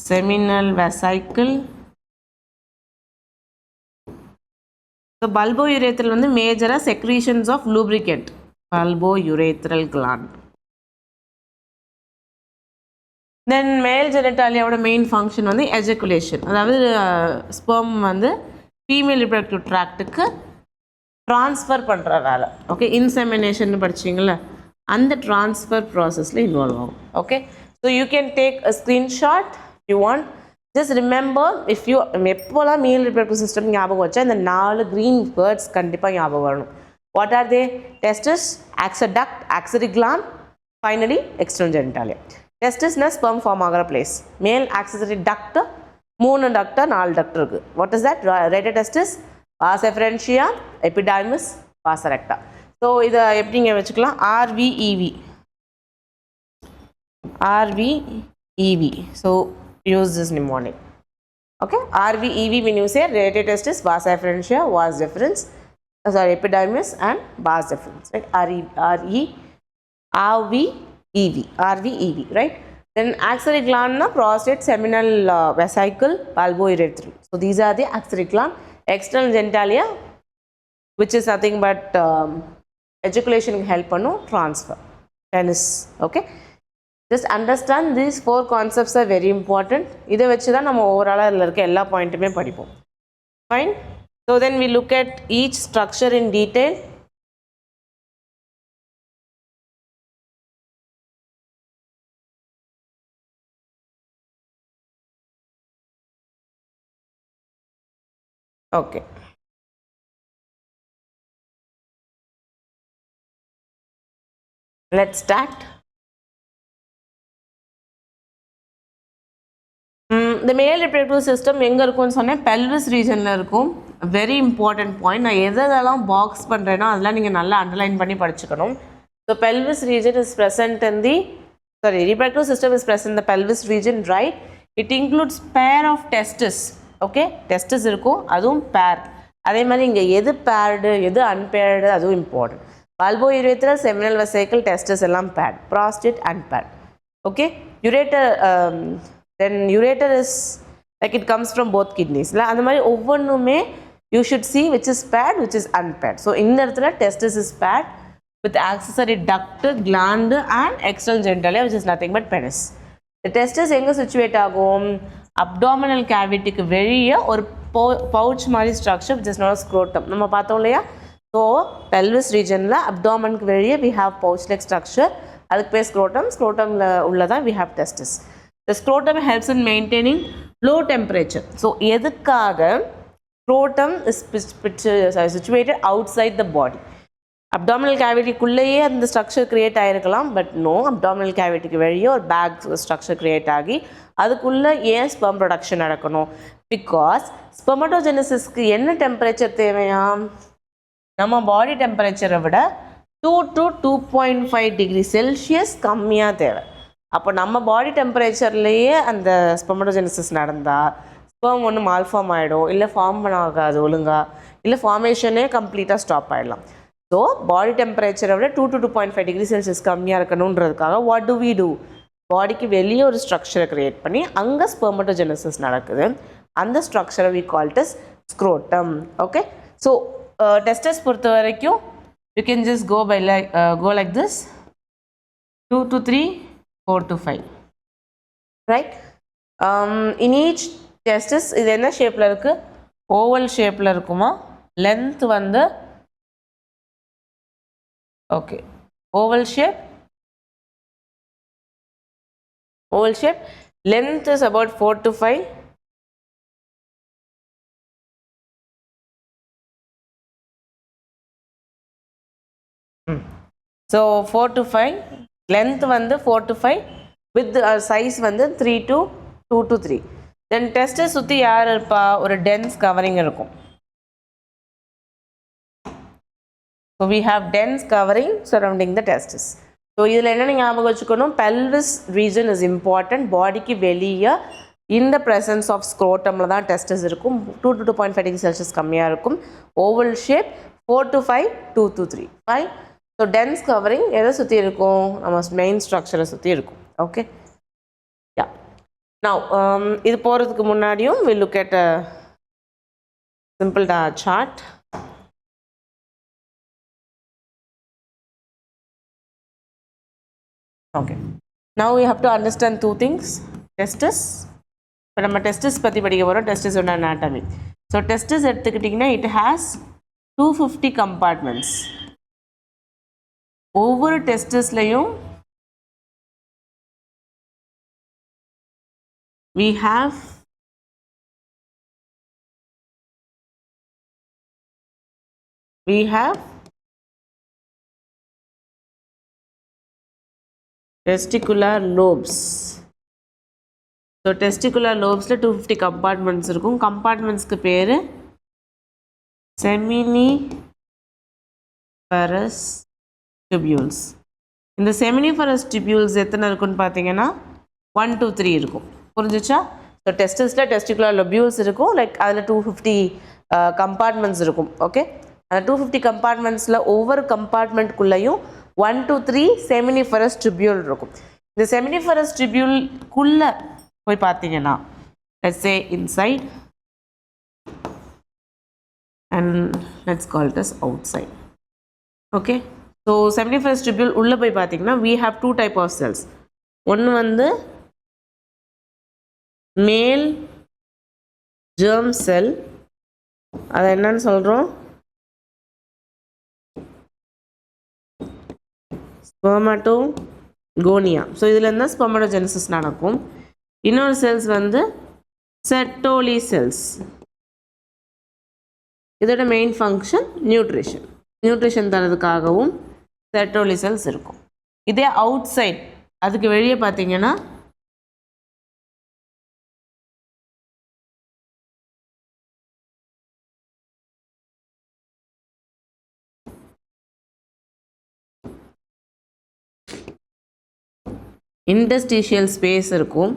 seminal vesicle. So bulbourethral வந்து major secretions of lubricant. Bulbourethral gland. Then male genitalia ஓட main function வந்து ejaculation. அதாவது sperm வந்து female reproductive tract-க்கு transfer பண்ற வேலை. Okay, insemination படிச்சீங்களா? அந்த transfer process-ல involve ஆகும். Okay, so you can take a screenshot if you want. Just remember, if you எப்போலாம் male reproductive system ஞாபகம் வச்சா இந்த 4 green words கண்டிப்பா ஞாபகம் வரணும். What are they? Testis, axoduct, axillary gland, finally external genitalia. Testis na sperm form ஆகிற place. Male accessory duct, 3 duct 4 duct இருக்கு. What is that? Rete testis, vas efferentia, epididymis, vas erecta. So இதை எப்படிங்க வச்சுக்கலாம்? RVEV. RVEV. So use this mnemonic. Okay, RVEV when you say rete testis, vas efferentia, vas deferens, epididymis and vas deferens, right? RVEV, right? Then axillary gland na prostate, seminal vesicle, bulbourethral. So these are the axillary gland. External genitalia, which is nothing but ejaculation help pannu transfer. Penis. Okay. Just understand these 4 concepts are very important. இதை வச்சு தான் நம்ம ஓவராலாக இதில் இருக்க எல்லா பாயிண்ட்டுமே படிப்போம். Fine. So then we look at each structure in detail. Okay. Let's start. The male reproductive system எங்கே இருக்கும்னு சொன்னேன், pelvis regionல இருக்கும். Very important point. நான் எதெல்லாம் பாக்ஸ் பண்ணுறேன்னா அதெல்லாம் நீங்கள் நல்லா அண்டர்லைன் பண்ணி படிச்சுக்கணும். So pelvis region is present in the, reproductive system is present in the pelvis region, right? It includes pair of testes. Okay, testes இருக்கும், அதுவும் pair. அதே மாதிரி இங்கே எது paired, எது unpaired, அதுவும் important. Bulbourethral, seminal vesicle, testes எல்லாம் paired. Prostate unpaired. Okay, ureter. Then ureter is like it comes from both kidneys. அந்த மாதிரி ஒவ்வொன்றுமே you should see which is paired, which is unpaired. So இந்த இடத்துல testis is paired with accessory duct, gland and external genitalia, which is nothing but penis. The testis எங்கே situate ஆகும்? Abdominal cavityக்கு வெளியே ஒரு pouch மாதிரி structure which is known as scrotum. நம்ம பார்த்தோம் இல்லையா? So pelvis regionல abdomenக்கு வெளியே we have pouch like structure. அதுக்கு பேர் scrotum. Scrotumல உள்ளதான் we have testis. The scrotum helps in maintaining low temperature. So எதுக்காக scrotum is situated outside the body. Abdominal cavity குள்ளேயே அந்த structure create ஆயிருக்கலாம், but no, abdominal cavityக்கு வெளியே ஒரு bag structure create ஆகி அதுக்குள்ள ஏன் sperm production நடக்கணும்? Because spermatogenesisக்கு என்ன temperature தேவையா? நம்ம body temperature விட 2 to 2.5 degree Celsius கம்மியாக தேவை. அப்போ நம்ம பாடி டெம்பரேச்சர்லேயே அந்த ஸ்பெர்மடோஜெனசிஸ் நடந்தால் ஸ்பெர்ம் ஒன்று மால்ஃபார்ம் ஆகிடும், இல்லை ஃபார்ம் ஆகாது ஒழுங்காக, இல்லை ஃபார்மேஷனே கம்ப்ளீட்டாக ஸ்டாப் ஆகிடலாம். ஸோ பாடி டெம்பரேச்சரை விட 2 to 2.5 degree Celsius கம்மியாக இருக்கணுன்றதுக்காக வாட் டு வி டூ? பாடிக்கு வெளியே ஒரு ஸ்ட்ரக்சரை க்ரியேட் பண்ணி அங்கே ஸ்பெர்மடோஜெனசிஸ் நடக்குது. அந்த ஸ்ட்ரக்சரை we called as scrotum. Okay, so testis பொறுத்த வரைக்கும் you can just go like this 2 to 3, 4 to 5, right? In each testis இது என்ன ஷேப்பில் இருக்குது? ஓவல் ஷேப்பில் இருக்குமா? லென்த் வந்து okay oval shape. Length is about 4 to 5. So 4 to 5. Length வந்து 4 to 5. With size வந்து 3 to 2 to 3. Then testis சுற்றி யார் இருப்பா? ஒரு dense covering இருக்கும். So we have dense covering surrounding the testis. So இதில் என்ன ஞாபகம் வச்சுக்கணும்? Pelvis region is important. பாடிக்கு வெளியே இந்த presence of scrotumல தான் testis இருக்கும். 2 to 2.5 degree Celsius கம்மியாக இருக்கும். oval shape 4 to 5 2 to 3 fine. So dense covering எதை சுற்றி இருக்கும்? நம்ம main structure சுற்றி இருக்கும். Okay. Yeah. Now இது போகிறதுக்கு முன்னாடியும் we look at a simple chart. Okay. Now we have to understand two things. Testis. இப்போ நம்ம testis பற்றி படிக்க போகிறோம். Testis ஓட anatomy. So testis எடுத்துக்கிட்டிங்கன்னா it has 250 compartments. ஒவ்வொரு testisலையும் we have testicular lobes. So testicular lobes 250 compartments இருக்கும். Compartments க்கு பேரு seminiferous tubules. இந்த seminiferous tubules எத்தனை இருக்குன்னு பார்த்தீங்கன்னா 1 2 3 இருக்கும். புரிஞ்சுச்சா? ஸோ டெஸ்டிஸில் testicular lobules இருக்கும். லைக் அதில் 250 compartments இருக்கும். ஓகே, அந்த 250 compartmentsல ஒவ்வொரு கம்பார்ட்மெண்ட்குள்ளேயும் 1 to 3 seminiferous tubule இருக்கும். இந்த seminiferous tubule-குள்ள போய் பார்த்தீங்கன்னா let's say inside and let's call it as outside. Okay, so seminiferous tubule உள்ள போய் பார்த்தீங்கன்னா we have two type of cells. ஒன்று வந்து male germ cell, அதை என்னன்னு சொல்கிறோம்? ஸ்பெர்மட்டோகோனியா. ஸோ இதில் இருந்தால் ஸ்பெர்மட்டோஜெனசிஸ் நடக்கும். இன்னொரு செல்ஸ் வந்து செர்டோலி செல்ஸ். இதோட மெயின் ஃபங்க்ஷன் நியூட்ரிஷன் தரதுக்காகவும் செர்டோலி செல்ஸ் இருக்கும். இதே அவுட் சைட், அதுக்கு வெளியே பார்த்தீங்கன்னா இன்டர்ஸ்டிஷியல் ஸ்பேஸ் இருக்கும்.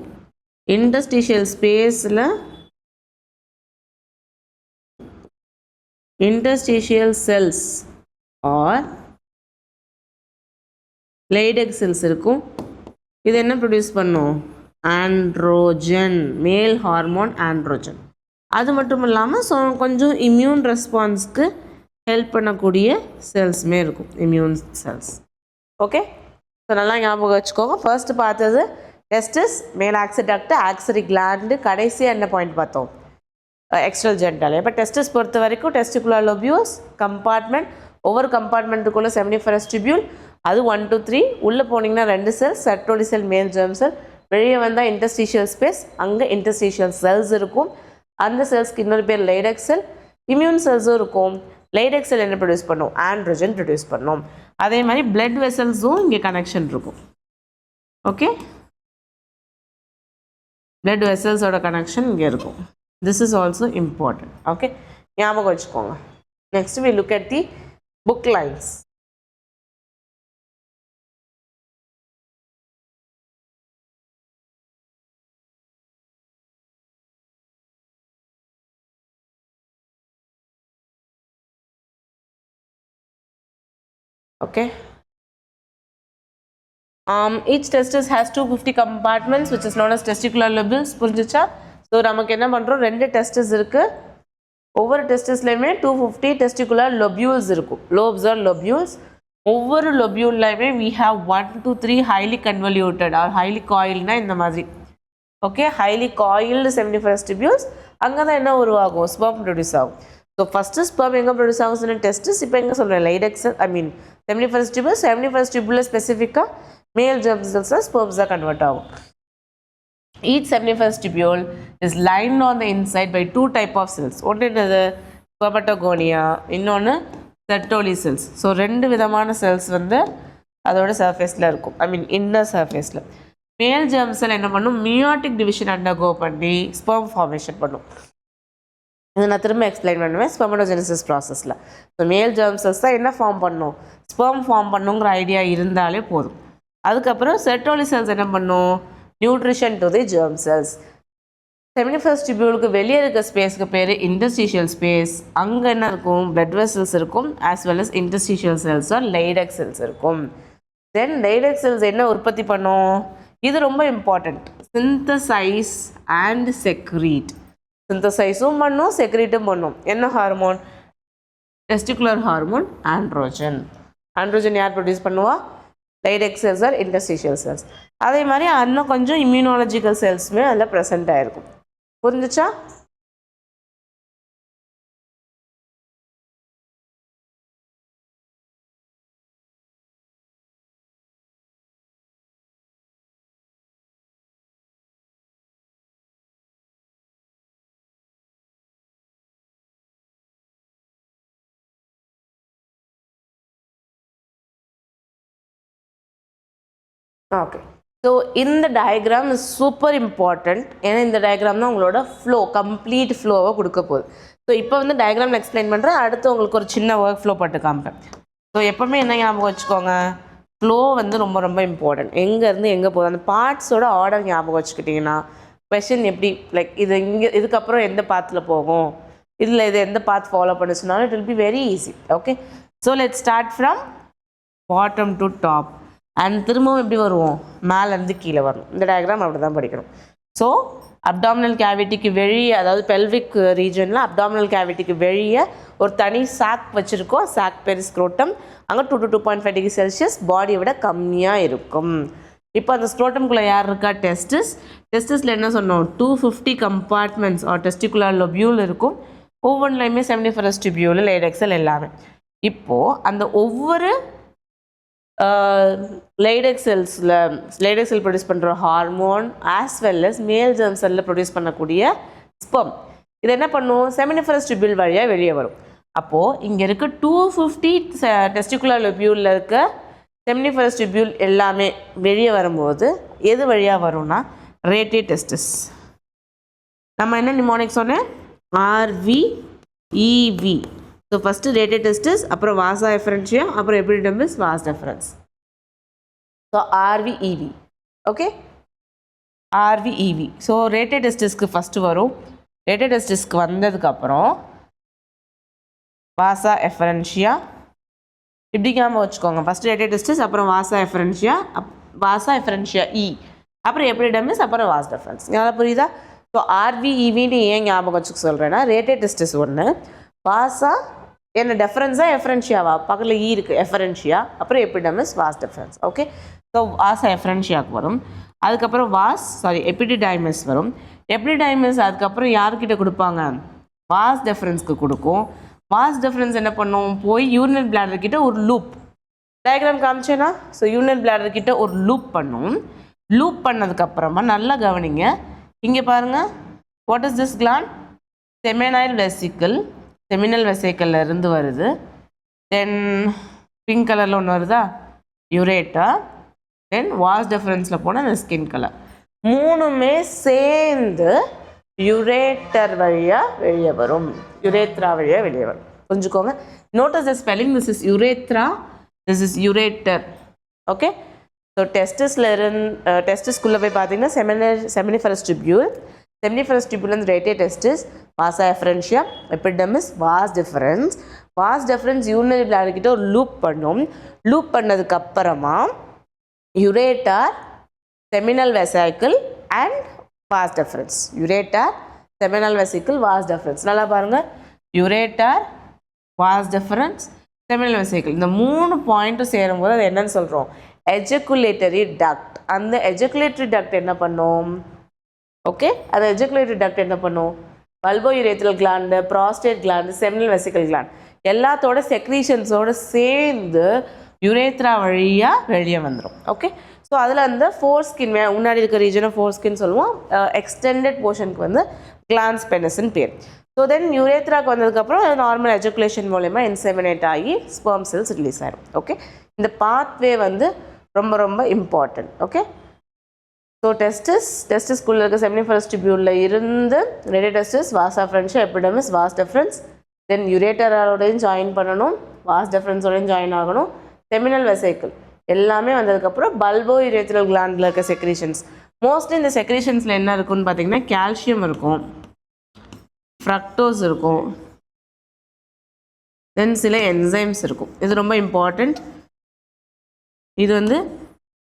இன்டர்ஸ்டிஷியல் ஸ்பேஸில் interstitial cells or Leydig cells இருக்கும். இது என்ன ப்ரொடியூஸ் பண்ணும்? ஆண்ட்ரோஜன், மேல் ஹார்மோன் ஆண்ட்ரோஜன். அது மட்டும் இல்லாமல் கொஞ்சம் இம்யூன் ரெஸ்பான்ஸ்க்கு ஹெல்ப் பண்ணக்கூடிய செல்ஸுமே இருக்கும், இம்யூன் செல்ஸ். ஓகே, ஸோ நல்லா ஞாபகம் வச்சுக்கோங்க. ஃபர்ஸ்ட் பார்த்தது டெஸ்டிஸ், மேல் ஆக்சிடக்ட், ஆக்சரி கிளாண்டு, கடைசியாக என்ன பாயிண்ட் பார்த்தோம்? External gentle. இப்போ டெஸ்டிஸ் பொறுத்த வரைக்கும் டெஸ்டிகுலர் லோபியூல்ஸ் கம்பார்ட்மெண்ட், ஒவ்வொரு கம்பார்ட்மெண்ட்டுக்குள்ளே செமினிஃபெரஸ் டியூபியூல், அது 1 to 3. உள்ளே போனீங்கன்னா 2 செல்ஸ், செர்டோலி செல், மேல் ஜெர்ம் செல். வெளியே வந்தால் இன்டர்ஸ்டிஷியல் ஸ்பேஸ், அங்கே இன்டர்ஸ்டிஷியல் செல்ஸ் இருக்கும். அந்த செல்ஸ்க்கு இன்னொரு பேர் லைடெக் செல். இம்யூன் செல்ஸும் இருக்கும். லைடெக் செல் என்ன ப்ரொடியூஸ் பண்ணும்? ஆண்ட்ரோஜன் ப்ரொடியூஸ் பண்ணும். அதே மாதிரி பிளட் வெசல்ஸும் இங்கே கனெக்ஷன் இருக்கும். ஓகே, பிளட் வெசல்ஸோட கனெக்ஷன் இங்கே இருக்கும். This is also important. Okay, ஞாபகம் வச்சுக்கோங்க. Next we look at the book lines. Okay, each testis has 250 compartments which is known as testicular lobules. புரிஞ்சுச்சா? ஸோ நமக்கு என்ன பண்ணுறோம்? 2 டெஸ்டிஸ் இருக்குது. ஒவ்வொரு டெஸ்டிஸ்லையுமே 250 testicular lobules இருக்கும். Lobes are lobules. ஒவ்வொரு லொபியூல்லையுமே we have 1 to 3 highly convoluted or highly coiled இந்த மாதிரி. Okay, highly coiled seminiferous tubules. அங்கே தான் என்ன உருவாகும்? ஸ்பெர்ம் ப்ரொடியூஸ் ஆகும். ஸோ ஃபஸ்ட்டு ஸ்பெர்ம் எங்கே ப்ரொடியூஸ் ஆகும்? சொன்ன டெஸ்டிஸ். இப்போ எங்கே சொல்கிறேன்? லைடெக் செல், ஐ மீன் seminiferous tubule. seminiferous tubule ஸ்பெசிஃபிக்காக மேல் germ cells ஸ்பெர்ம்ஸாக கன்வெர்ட் ஆகும். Each seminiferous tubule is lined on the inside by 2 type of cells. ஒன்று என்னது? ஸ்பெர்மட்டோகோனியா, இன்னொன்று செர்டோலி செல்ஸ். ஸோ 2 விதமான செல்ஸ் வந்து அதோட சர்ஃபேஸில் இருக்கும், ஐ மீன் இன்னர் சர்ஃபேஸில். மேல் germ cell என்ன பண்ணும்? மியோட்டிக் டிவிஷன் அண்டர்கோ பண்ணி ஸ்பெர்ம் ஃபார்மேஷன் பண்ணும். இதை நான் திரும்ப எக்ஸ்பிளைன் பண்ணுவேன் ஸ்பெர்மட்டோஜெனசிஸ் ப்ராசஸில். ஸோ மேல் ஜெர்ம் செல்ஸ் தான் என்ன ஃபார்ம் பண்ணும்? ஸ்பெர்ம் ஃபார்ம் பண்ணுங்கிற ஐடியா இருந்தாலே போதும். அதுக்கப்புறம் செர்டோலி செல்ஸ் என்ன பண்ணும்? Nutrition to the germ cells. Seminiferous டிபியூலுக்கு வெளியே இருக்க ஸ்பேஸ்க்கு பேர் இன்டர்ஸ்டிஷியல் ஸ்பேஸ். அங்கே என்ன இருக்கும்? பிளட் வெசல்ஸ் இருக்கும், as well as interstitial cells or Leydig cells இருக்கும். தென் லைடக் செல்ஸ் என்ன உற்பத்தி பண்ணும்? இது ரொம்ப இம்பார்ட்டண்ட். Synthesise and secrete. சிந்தசைஸும் பண்ணும், செக்ரீட்டும் பண்ணும். என்ன hormone? Testicular hormone androgen. Androgen யார் ப்ரொடியூஸ் பண்ணுவா? Leydig cells or interstitial cells. அதே மாதிரி இன்னும் கொஞ்சம் இம்யூனாலஜிக்கல் செல்ஸுமே அதில் ப்ரெசென்ட் ஆகிருக்கும். புரிஞ்சுச்சா? ஓகே. ஸோ இந்த டயக்ராம் இஸ் சூப்பர் இம்பார்ட்டண்ட். ஏன்னா இந்த டயக்ராம் தான் உங்களோட ஃப்ளோ, கம்ப்ளீட் ஃப்ளோவை கொடுக்க போகுது. ஸோ இப்போ வந்து டயக்ராம் எக்ஸ்பிளைன் பண்ணுறேன். அடுத்து உங்களுக்கு ஒரு சின்ன ஒர்க் ஃப்ளோ பட்டு காமிப்பேன். ஸோ எப்போவுமே என்ன ஞாபகம் வச்சுக்கோங்க, ஃப்ளோ வந்து ரொம்ப ரொம்ப இம்பார்ட்டன்ட். எங்கேருந்து எங்கே போகுது அந்த பார்ட்ஸோட ஆர்டர் ஞாபகம் வச்சுக்கிட்டிங்கன்னா கொஷின் எப்படி லைக் இது இங்கே இதுக்கப்புறம் எந்த பாத்தில் போகும், இதில் இது எந்த பாத் ஃபாலோ பண்ணுச்சுனாலும் it will be very easy. Okay. So let start from bottom to top. And திரும்பவும் எப்படி வருவோம்? மேலேருந்து கீழே வரணும். இந்த டயக்ராம் அப்படி தான் படிக்கணும். ஸோ அப்டாமினல் கேவிட்டிக்கு வெளியே, அதாவது பெல்விக் ரீஜனில் அப்டாமினல் கேவிட்டிக்கு வெளியே ஒரு தனி சாக் வச்சுருக்கோம். சாக் பேர் ஸ்க்ரோட்டம். அங்கே 2 to 2.5 டிகிரி செல்சியஸ் பாடியை விட கம்மியாக இருக்கும். இப்போ அந்த ஸ்க்ரோட்டம்குள்ளே யார் இருக்கா? டெஸ்டிஸ். டெஸ்டிஸில் என்ன சொன்னோம்? 250 கம்பார்ட்மெண்ட்ஸ் ஆர் டெஸ்டிகுலர் லோபியூல் இருக்கும். ஒவ்வொன்றுலையுமே செமினிஃபரஸ் டிபியூல், லைடக்சல் எல்லாமே. இப்போது அந்த ஒவ்வொரு லைடக் செல்ஸில் லைடக் செல் ப்ரொடியூஸ் பண்ணுற ஹார்மோன் ஆஸ் வெல் அஸ் மேல் ஜெர்ம் செல்லில் ப்ரொடியூஸ் பண்ணக்கூடிய ஸ்பெர்ம் இது என்ன பண்ணும்? செமினிஃபரஸ் டிபியூல் வழியாக வெளியே வரும். அப்போது இங்கே இருக்க 250 டெஸ்டிகுலர் லோபியூலில் இருக்க செமினிஃபரஸ் டிபியூல் எல்லாமே வெளியே வரும்போது எது வழியாக வரும்னா ரேட்டே டெஸ்டிஸ். நம்ம என்ன நிமோனிக் சொன்னேன்? RVEV. So first rete testis, அப்புறம் வாசா எஃபரன்ஷியா, அப்புறம் epididymis, vas deferens. So RVEV. Okay, RVEV. So rete டெஸ்டிஸ்க்கு ஃபஸ்ட்டு வரும். ரேட்டே டெஸ்டிஸ்க்கு வந்ததுக்கப்புறம் வாசா எஃபரன்ஷியா இப்படி ஞாபகம் வச்சுக்கோங்க. ஃபஸ்ட்டு ரேட்டே டெஸ்டிஸ், அப்புறம் வாசா எஃபரன்ஷியா, வாசா எஃபரன்ஷியா இ, அப்புறம் எபிடிடமிஸ், அப்புறம் வாஸ் டெஃபரன்ஸ். நல்லா புரியுதா? ஸோ RVEVன்னு ஏன் ஞாபகம் வச்சுக்க சொல்கிறேன்னா ரேட்டே டெஸ்டிஸ் ஒன்று, வாசா என்ன டெஃபரன்ஸா எஃபரன்ஷியாவா? பக்கத்தில் இ இருக்குது, எஃபரன்ஷியா, அப்புறம் epidermis, vas difference. Okay. So வாசா எஃபரன்ஷியாவுக்கு வரும். அதுக்கப்புறம் எபிடிடைமஸ் வரும். எபிடிடைமஸ் அதுக்கப்புறம் யார்கிட்ட கொடுப்பாங்க? வாஸ் டெஃபரன்ஸ்க்கு கொடுக்கும். வாஸ் டெஃபரன்ஸ் என்ன பண்ணும்? போய் யூரினரி பிளாடர் கிட்ட ஒரு லூப், டயக்ராம் காமிச்சேன்னா, ஸோ யூரினரி பிளாடர் கிட்ட ஒரு லூப் பண்ணும். லூப் பண்ணதுக்கப்புறமா நல்லா கவனிங்க. இங்கே பாருங்கள், what is this gland? Seminal vesicle. Seminal வெசிக்கிள்ல இருந்து வருது. தென் பிங்க் கலரில் ஒன்று வருதா? யுரேட்டா. தென் வாஸ் டெஃபரன்ஸில் போனால் அந்த ஸ்கின் கலர். மூணுமே சேர்ந்து யுரேட்டர் வழியாக வெளியே வரும். யுரேத்ரா வழியாக வெளியே வரும். புரிஞ்சுக்கோங்க. Notice the spelling. This is urethra, this is ureter. Okay. So டெஸ்டிஸ்குள்ளே போய் பார்த்தீங்கன்னா செமினிஃபரஸ் டிபியூல், செமினிஃபரஸ் டிபியூல் வந்து rete testis, vasa efferentia, epididymis, vas deferens. Vas deferens urinary bladder கிட்ட ஒரு லூப் பண்ணும். லூப் பண்ணதுக்கப்புறமா ureter, seminal vesicle and vas deferens. Ureter, seminal vesicle, vas deferens. நல்லா பாருங்கள், ureter, vas deferens, seminal vesicle. இந்த 3 பாயிண்ட்டும் சேரும்போது அது என்னன்னு சொல்கிறோம்? Ejaculatory duct. அந்த எஜக்குலேட்டரி டக்ட் என்ன பண்ணும்? ஓகே, அந்த எஜக்குலேட்டரி டக்ட் என்ன பண்ணும்? Bulbourethral gland, prostate gland, seminal vesicle gland எல்லாத்தோட செக்ரீஷன்ஸோடு சேர்ந்து யுரேத்ரா வழியாக வெளியே வந்துடும். ஓகே. ஸோ அதில் அந்த ஃபோர்ஸ்கின் முன்னாடி இருக்க ரீஜனை ஃபோர்ஸ்கின் சொல்லுவோம். எக்ஸ்டெண்டட் போர்ஷனுக்கு வந்து கிளான்ஸ் பெனஸ்ன்னு பேர். ஸோ தென் யுரேத்ராக்கு வந்ததுக்கப்புறம் நார்மல் எஜக்குலேஷன் மூலயமா இன்செமினேட் ஆகி ஸ்பெர்ம் செல்ஸ் ரிலீஸ் ஆகிடும். ஓகே. இந்த பாத்வே வந்து ரொம்ப ரொம்ப இம்பார்ட்டன்ட். ஓகே. ஸோ டெஸ்டிஸ்குள்ளே இருக்க செமினிஃபரஸ் டிபியூலில் இருந்து rete testis, vas efferentia, epididymis, vas deferens, then யுரேட்டரோடையும் ஜாயின் பண்ணணும், வாஸ் டெஃபரன்ஸோடையும் ஜாயின் ஆகணும், செமினல் வெசிக்கிள் எல்லாமே வந்ததுக்கப்புறம் பல்போயுரேத்ரல் கிளாண்டில் இருக்க செக்ரீஷன்ஸ் மோஸ்ட்லி இந்த செக்ரேஷன்ஸில் என்ன இருக்குன்னு பார்த்தீங்கன்னா கால்சியம் இருக்கும், ஃப்ரக்டோஸ் இருக்கும், தென் சில என்சைம்ஸ் இருக்கும். இது ரொம்ப இம்பார்ட்டண்ட். இது வந்து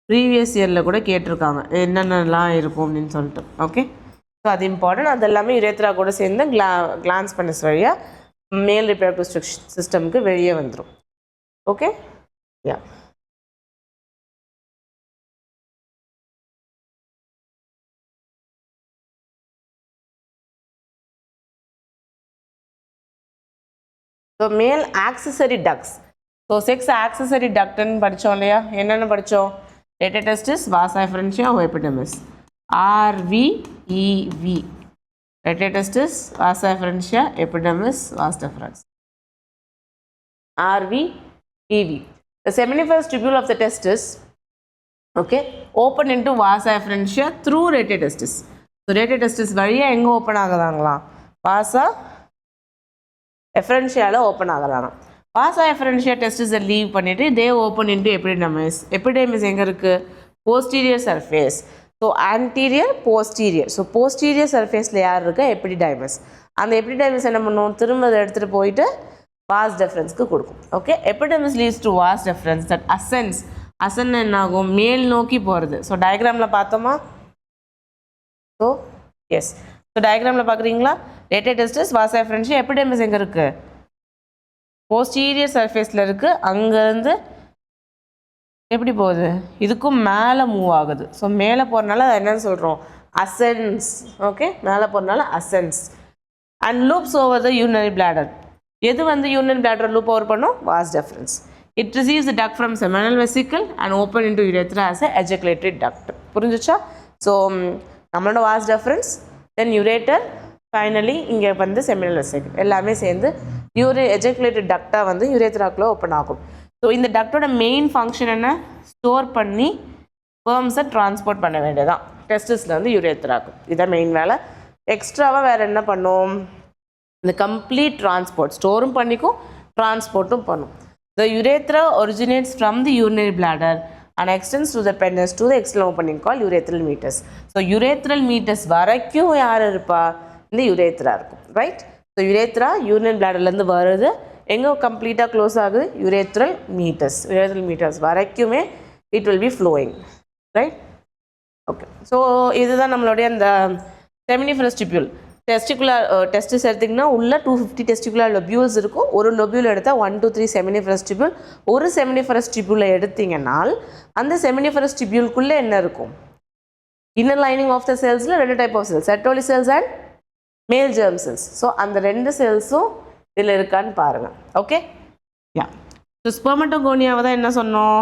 ப்ரீவியஸ் இயரில் கூட கேட்டிருக்காங்க என்னென்னலாம் இருக்கும் அப்படின்னு சொல்லிட்டு. ஓகே, ஸோ அது இம்பார்ட்டன்ட். அது எல்லாமே யுரேத்ரா கூட சேர்ந்து கிளான்ஸ் பண்ணஸ் வழியாக மேல் ரிப்ரடக்டிவ் சிஸ்டமுக்கு வெளியே வந்துடும். Okay, yeah. So male accessory ducts. So sex accessory டக்ட்னு படித்தோம் இல்லையா? என்னென்ன படித்தோம்? Rete testis, vas efferentia, epididymis. RVEV. Rete testis, vas efferentia, epididymis, vas deferens. RVEV. The seminiferous tubule of the testis, okay, open into vas efferentia through retidestis. So retidestis வழியா எங்க open ஆகுதாங்களா? வாசா எஃபரன்ஷியால open ஆகலாம். வாசா எஃபரன்ஷியா டெஸ்டிஸை லீவ் பண்ணிட்டு they open into epididymis. Epididymis எங்கே இருக்குது? Posterior surface. So anterior, posterior. So posterior சர்ஃபேஸில் யார் இருக்கா? எபிடிடைமஸ். அந்த எபிடிடைமஸ் என்ன பண்ணுவோம்? திரும்ப அதை எடுத்துகிட்டு போயிட்டு வாஸ் டெஃபரன்ஸ்க்கு கொடுக்கும். Okay, epididymis leads to vas deferens that ascends. Ascend என்ன ஆகும்? மேல் நோக்கி போகிறது. ஸோ டயக்ராமில் பார்த்தோமா? ஸோ எஸ், ஸோ டயக்ராமில் பார்க்குறீங்களா? ரெட்டடெஸ்டிஸ், வாஸ் எஃபரன்ஷியா, எபிடெமிஸ் எங்கே இருக்குது? போஸ்டீரியர் சர்ஃபேஸில் இருக்குது. அங்கேருந்து எப்படி போகுது? இதுக்கும் மேலே மூவ் ஆகுது. ஸோ மேலே போகிறனால அது என்னன்னு சொல்கிறோம்? அசென்ஸ். ஓகே, மேலே போகிறனால ascends. And loops over the urinary bladder. எது வந்து யூரினரி பிளாடர் லூப் ஓவர் பண்ணும்? Vas deferens. It receives the duct from seminal vesicle and open into urethra as a ejaculatory duct. புரிஞ்சிச்சா? ஸோ நம்மளோட vas deferens, then ureter, finally இங்கே வந்து seminal vesicle எல்லாமே சேர்ந்து எஜகுலேட்டட் டக்டாக வந்து யுரேத்ராக்குள்ளே ஓப்பன் ஆகும். ஸோ இந்த டக்டோட மெயின் ஃபங்க்ஷன் என்ன? ஸ்டோர் பண்ணி ஸ்பெர்ம்ஸை ட்ரான்ஸ்போர்ட் பண்ண வேண்டியதான் டெஸ்டிஸில் வந்து யுரேத்ராக்கு. இதான் மெயின் வேலை. எக்ஸ்ட்ராவாக வேறு என்ன பண்ணும்? இந்த கம்ப்ளீட் ட்ரான்ஸ்போர்ட் ஸ்டோரும் பண்ணிக்கும், ட்ரான்ஸ்போர்ட்டும் பண்ணும். The urethra originates from the urinary bladder and extends to the penis to the external opening called urethral meatus. So urethral meatus வரைக்கும் யார் இருப்பா? இந்த யுரேத்ரா இருக்கும், ரைட்? ஸோ யுரேத்ரா யூரினரி பிளாடர்லேருந்து வருது, எங்கே கம்ப்ளீட்டாக க்ளோஸ் ஆகுது? யுரேத்ரல் மீட்டஸ். யுரேத்ரல் மீட்டஸ் வரைக்குமே it will B flowing, right? Okay, so இதுதான் நம்மளுடைய அந்த செமினிஃபரஸ் டிபியூல். டெஸ்டிஸ் எடுத்திங்கன்னா உள்ள 250 டெஸ்டிகுலர் லொபியூல்ஸ் இருக்கும். ஒரு லொபியூல் எடுத்தால் 1 to 3 செமினிஃபரஸ் டிபியூல். ஒரு செமினிஃபரஸ் டிபியூலை எடுத்திங்கன்னால் அந்த செமினிஃபரஸ் டிபியூலுக்குள்ளே என்ன இருக்கும்? இன்னர் லைனிங் ஆஃப் த செல்ஸில் 2 type of cells, Sertoli cells and male germ cells. So அந்த 2 செல்ஸும் இதில் இருக்கான்னு பாருங்கள். Okay, yeah. ஸோ ஸ்பெர்மட்டோகோனியாவை தான் என்ன சொன்னோம்?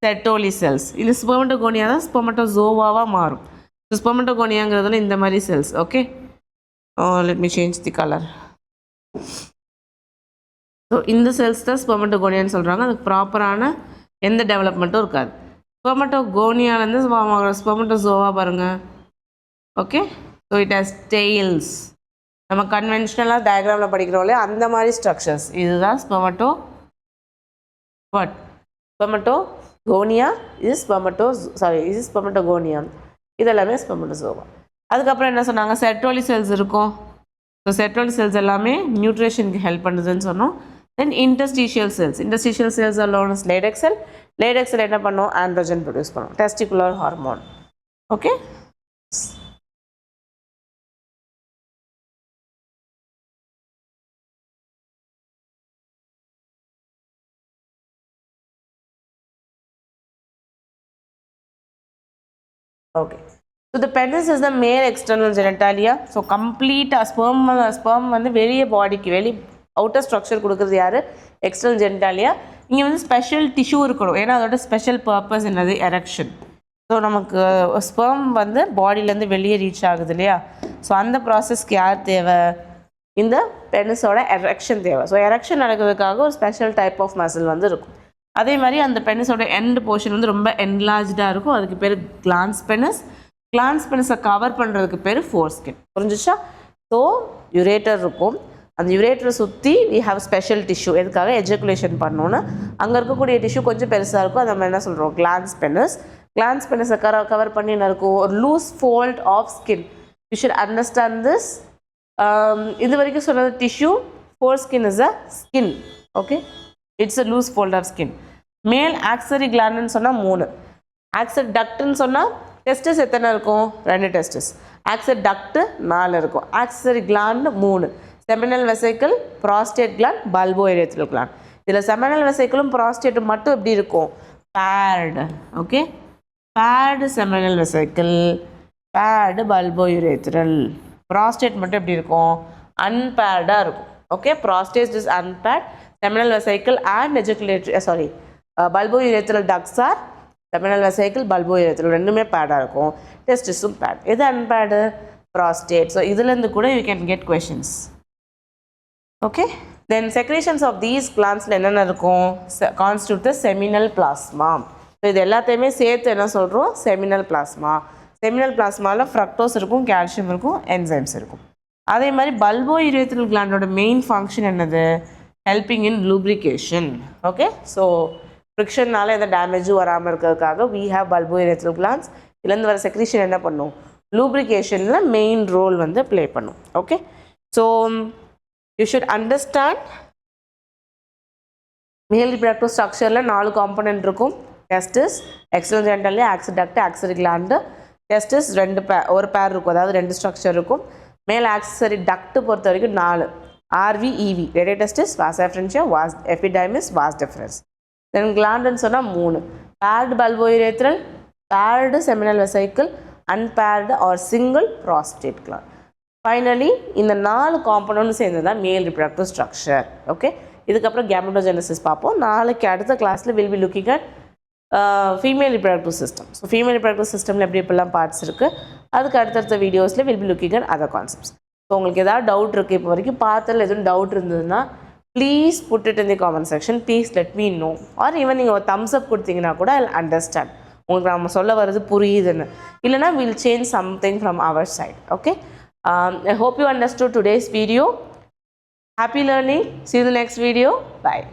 Sertoli cells. இது ஸ்பெர்மட்டோகோனியா தான் ஸ்பெர்மட்டோசோவாவாக மாறும். ஸோ ஸ்பெர்மட்டோகோனியாங்கிறதுல இந்த மாதிரி cells. Okay, let me change the color. So இந்த செல்ஸ் தான் ஸ்பெர்மட்டோகோனியான்னு சொல்கிறாங்க. அதுக்கு ப்ராப்பரான எந்த டெவலப்மெண்ட்டும் இருக்காது. ஸ்பெர்மட்டோகோனியாலேருந்து ஸ்பெர்மட்டோசோவா பாருங்கள். Okay, so it has tails. நம்ம கன்வென்ஷனலாக டயக்ராமில் படிக்கிறோம் இல்லையா, அந்த மாதிரி ஸ்ட்ரக்சர்ஸ். இதுதான் ஸ்பெர்மட்டோகோனியா. இது ஸ்பெர்மட்டோகோனியா. இதெல்லாமே ஸ்பெர்மட்டோசோவா. அதுக்கப்புறம் என்ன சொன்னாங்க? செர்டோலி செல்ஸ் இருக்கும். ஸோ செர்டோலி செல்ஸ் எல்லாமே நியூட்ரிஷனுக்கு ஹெல்ப் பண்ணுதுன்னு சொன்னோம். தென் இன்டர்ஸ்டிஷியல் செல்ஸ் alone is லேடெக் செல். லேடெக் செல் என்ன பண்ணும்? ஆண்ட்ரோஜன் ப்ரொடியூஸ் பண்ணும், testicular hormone. Okay, okay. So the penis is the மேல் எக்ஸ்டர்னல் ஜெனட்டாலியா. ஸோ கம்ப்ளீட்டாக ஸ்பெர்ம் வந்து வெளியே பாடிக்கு அவுட்டர் ஸ்ட்ரக்சர் கொடுக்குறது யார்? எக்ஸ்டர்னல் ஜெனட்டாலியா. இங்கே வந்து ஸ்பெஷல் டிஷ்யூ இருக்கணும், ஏன்னா அதோட ஸ்பெஷல் பர்பஸ் என்னது? எரெக்ஷன். ஸோ நமக்கு ஸ்பெர்ம் வந்து பாடியிலேருந்து வெளியே ரீச் ஆகுது இல்லையா? ஸோ அந்த ப்ராசஸ்க்கு யார் தேவை? இந்த பெனிஸோட எரெக்ஷன் தேவை. ஸோ எரெக்ஷன் நடக்கிறதுக்காக ஒரு ஸ்பெஷல் டைப் ஆஃப் மசில் வந்து இருக்கும். அதே மாதிரி அந்த பெனிஸோட எண்ட் போர்ஷன் வந்து ரொம்ப என்லார்ஜாக இருக்கும். அதுக்கு பேர் கிளான்ஸ் பெனிஸ். கிளான்ஸ் பெனிஸை கவர் பண்ணுறதுக்கு பேர் ஃபோர்ஸ்கின். புரிஞ்சிச்சா? ஸோ யுரேட்டர் இருக்கும். அந்த யுரேட்டரை சுற்றி வி ஹாவ் ஸ்பெஷல் டிஷ்யூ. எதுக்காக? எஜகுலேஷன் பண்ணோன்னு. அங்கே இருக்கக்கூடிய டிஷ்யூ கொஞ்சம் பெருசாக இருக்கும். அதை நம்ம என்ன சொல்கிறோம்? Glans penis. கிளான்ஸ் பெனிஸை கவர் பண்ணி என்ன இருக்கும், ஒரு loose fold of skin. You should understand this. இது வரைக்கும் சொன்னது tissue, foreskin is a skin. Okay, it's a loose fold of skin. மேல் ஆக்சரி கிளாண்டுன்னு சொன்னால் 3, ஆக்சரி டக்ட்னு சொன்னால் டெஸ்டஸ் எத்தனை இருக்கும், 2 டெஸ்டஸ், ஆக்சரி டக்ட் 4 இருக்கும், accessory gland 3, seminal vesicle, prostate gland, bulbourethral gland. இதில் செமினல் வெசைக்கிளும் ப்ராஸ்டேட்டும் மட்டும் எப்படி இருக்கும், paired. Okay, paired seminal vesicle, paired bulbourethral. Prostate மட்டும் எப்படி இருக்கும், அன்பேர்டாக இருக்கும். Okay, prostate is unpaired, seminal vesicle and ejaculatory bulbourethral ducts are seminal vesicle, bulbourethral ரெண்டுமே பேடாக இருக்கும். டெஸ்டிஸும் பேட். எது அன்பேர்டு, ப்ராஸ்டேட். ஸோ இதுலேருந்து கூட you can get questions. Okay, then secretions of these கிளான்ஸில் என்னென்ன இருக்கும், constitute the seminal plasma. So இது எல்லாத்தையுமே சேர்த்து என்ன சொல்கிறோம், செமினல் பிளாஸ்மா. செமினல் பிளாஸ்மாவில் ஃப்ரக்டோஸ் இருக்கும், கால்சியம் இருக்கும், என்சைம்ஸ் இருக்கும். அதே மாதிரி பல்போ யுரேத்ரல் கிளாண்டோட மெயின் ஃபங்க்ஷன் என்னது, helping in lubrication. Okay, so ஃப்ரிக்ஷன்னால எந்த டேமேஜும் வராமல் இருக்கிறதுக்காக we have bulbourethral glands. இதுலேருந்து வர செக்ரீஷன் என்ன பண்ணும், லூப்ரிகேஷனில் மெயின் ரோல் வந்து ப்ளே பண்ணும். Okay, so you should understand male reproductive ஸ்ட்ரக்சரில் 4 காம்பனன்ட் இருக்கும். Testis, external genital, accessory duct, accessory gland. Testis ஒரு பேர் இருக்கும், அதாவது 2 ஸ்ட்ரக்சர் இருக்கும். மேல் ஆக்சரி டக்ட் பொறுத்த வரைக்கும் 4, RV, EV, rete testis, vas efferentia, vas epididymis, vas deferens. Then கிளாண்டுன்னு சொன்னால் 3, paired bulbourethral, paired seminal vesicle, unpaired or single prostate gland. Finally இந்த 4 காம்பனன்ட் சேர்ந்து தான் மேல் ரிப்ரடக்டிவ் ஸ்ட்ரக்சர். ஓகே, இதுக்கப்புறம் கேமெட்டோஜெனசிஸ் பார்ப்போம். நாளைக்கு அடுத்த கிளாஸில் will be looking at female reproductive system. So female reproductive சிஸ்டமில் எப்படி எப்படிலாம் பார்ட்ஸ் இருக்குது, அதுக்கு அடுத்தடுத்த வீடியோஸில் will be looking at other concepts. So உங்களுக்கு ஏதாவது டவுட் இருக்குது, இப்போ வரைக்கும் பார்த்ததில் எதுவும் டவுட் இருந்ததுன்னா please put it in the comment section. Please let me know. Or even நீங்கள் ஒரு தம்ஸ் அப் கொடுத்தீங்கன்னா கூட ஐ அண்டர்ஸ்டாண்ட் உங்களுக்கு நம்ம சொல்ல வர்றது புரியுதுன்னு. இல்லைனா will change something from our side. Okay, I hope you understood today's video. Happy learning. See you in the next video. Bye.